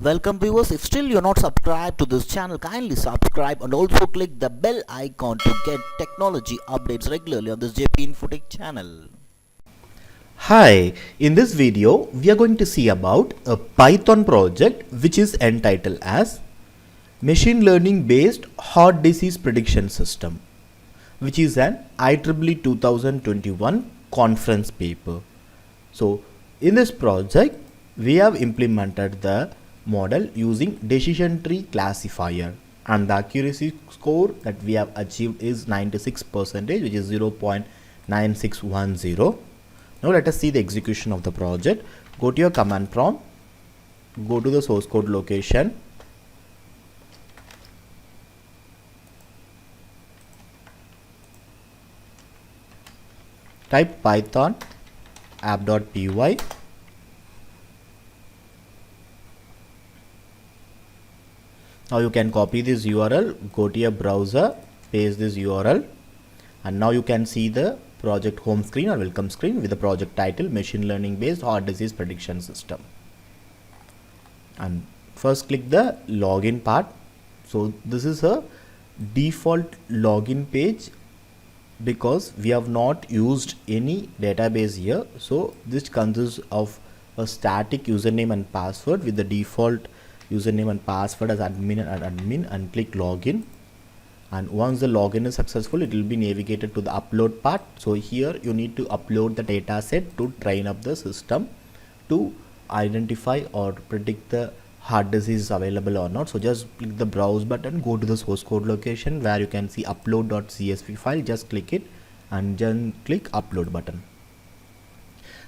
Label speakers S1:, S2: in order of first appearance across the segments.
S1: Welcome viewers, if still you're not subscribed to this channel, kindly subscribe and also click the bell icon to get technology updates regularly on this JP Infotech channel.
S2: Hi, in this video we are going to see about a Python project which is entitled as Machine Learning Based Heart Disease Prediction System, which is an IEEE 2021 conference paper. So in this project we have implemented the model using decision tree classifier, and the accuracy score that we have achieved is 96%, which is 0.9610. Now let us see the execution of the project. Go to your command prompt, go to the source code location, type python app.py. Now you can copy this URL, go to your browser, paste this URL, and now you can see the project home screen or welcome screen with the project title Machine Learning Based Heart Disease Prediction System. And first click the login part. So this is a default login page because we have not used any database here. So this consists of a static username and password with the default username and password as admin and click login. And once the login is successful, it will be navigated to the upload part. So here you need to upload the data set to train up the system to identify or predict the heart disease available or not. So just click the browse button, go to the source code location where you can see upload.csv file, just click it and then click upload button.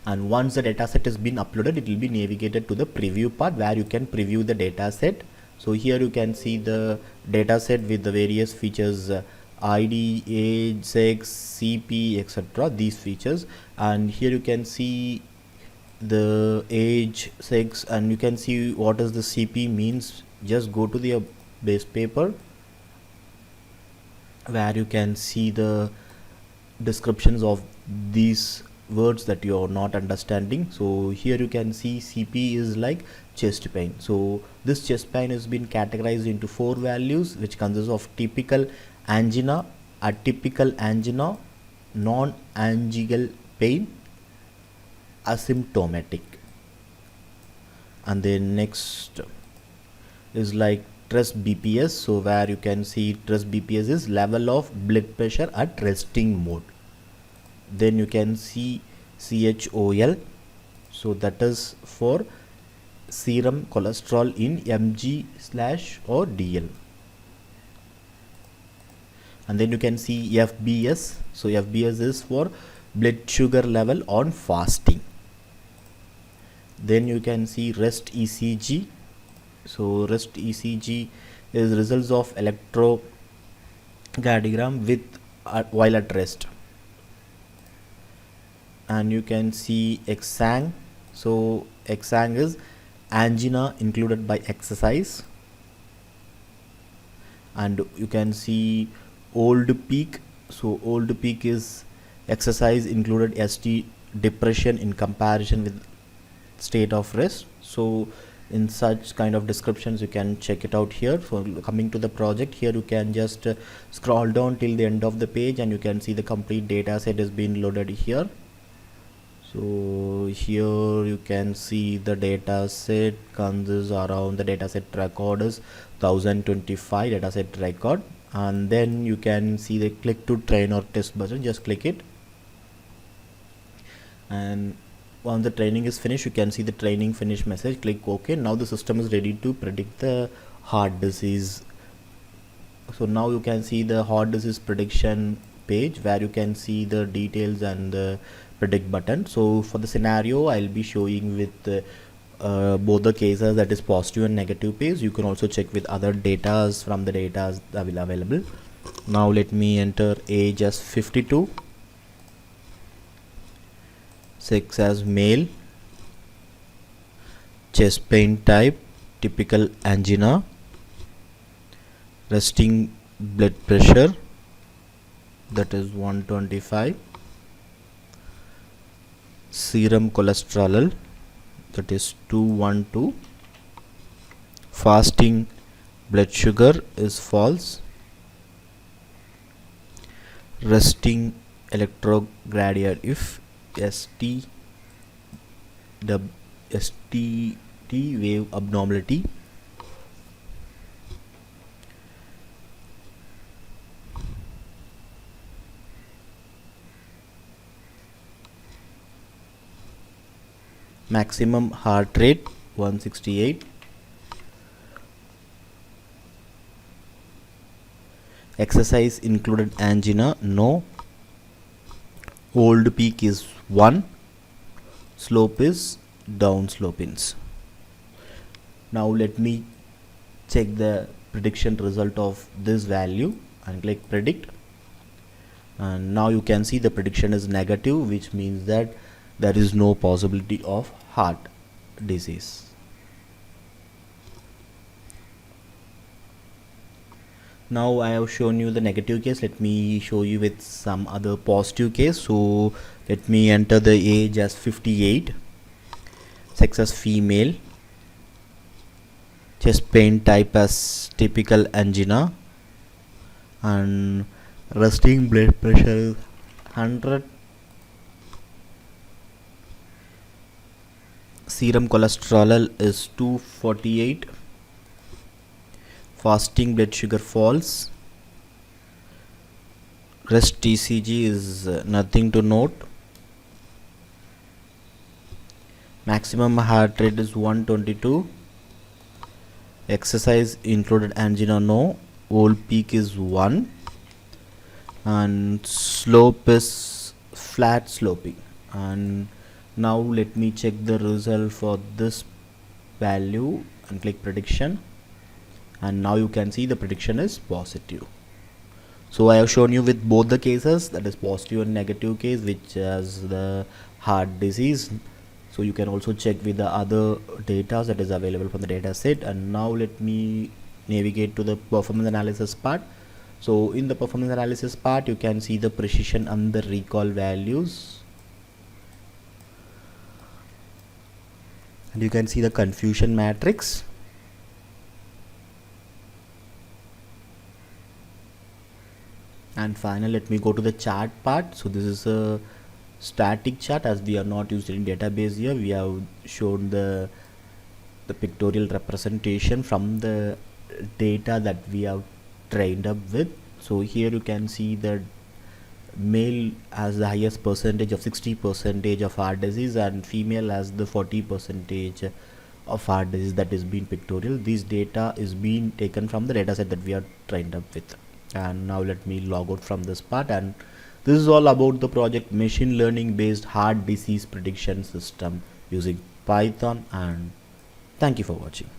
S2: And once the data set has been uploaded, it will be navigated to the preview part where you can preview the data set. So here you can see the data set with the various features, ID, age, sex, CP, etc. these features. And here you can see the age, sex, and you can see what is the CP means. Just go to the base paper where you can see the descriptions of these words that you are not understanding. So here you can see CP is like chest pain. So this chest pain has been categorized into 4 values, which consists of typical angina, atypical angina, non-angial pain, asymptomatic. And then next is like trust BPS. So where you can see trust BPS is level of blood pressure at resting mode. Then you can see CHOL, so that is for serum cholesterol in mg/ or DL. And then you can see FBS, so FBS is for blood sugar level on fasting. Then you can see REST ECG, so REST ECG is results of electrocardiogram with while at rest. And you can see EXANG, so EXANG is angina included by exercise. And you can see old peak, so old peak is exercise included ST depression in comparison with state of rest. So in such kind of descriptions you can check it out here. So coming to the project, here you can just scroll down till the end of the page and you can see the complete data set has been loaded here. So here you can see the data set consists around the data set record is 1025 data set record. And then you can see the click to train or test button, just click it. And once the training is finished, you can see the training finish message, click OK. Now the system is ready to predict the heart disease. So now you can see the heart disease prediction page where you can see the details and the predict button. So for the scenario I'll be showing with both the cases, that is positive and negative page. You can also check with other data from the data available. Now let me enter age as 52, sex as male, chest pain type typical angina, resting blood pressure that is 125, serum cholesterol that is 212, fasting blood sugar is false. Resting electrogradient if STT wave abnormality. Maximum heart rate 168. Exercise included angina, no. Old peak is 1. Slope is down slopings. Now let me check the prediction result of this value and click predict, and now you can see the prediction is negative, which means that there is no possibility of heart disease. Now I have shown you the negative case. Let me show you with some other positive case. So let me enter the age as 58, sex as female, chest pain type as typical angina, and resting blood pressure is 100. Serum cholesterol is 248. Fasting blood sugar false. Rest ECG is nothing to note. Maximum heart rate is 122. Exercise included angina, no. Old peak is 1, and slope is flat sloping. And now let me check the result for this value and click prediction, and now you can see the prediction is positive. So I have shown you with both the cases, that is positive and negative case, which has the heart disease. So you can also check with the other data that is available from the data set. And now let me navigate to the performance analysis part. So in the performance analysis part, you can see the precision and the recall values, and you can see the confusion matrix. And finally, let me go to the chart part. So this is a static chart, as we are not used in database here. We have shown the pictorial representation from the data that we have trained up with. So here you can see that male has the highest percentage of 60% of heart disease, and female has the 40% of heart disease that is being pictorial. This data is being taken from the data set that we are trained up with. And now let me log out from this part, and this is all about the project machine learning based heart disease prediction system using Python. And thank you for watching.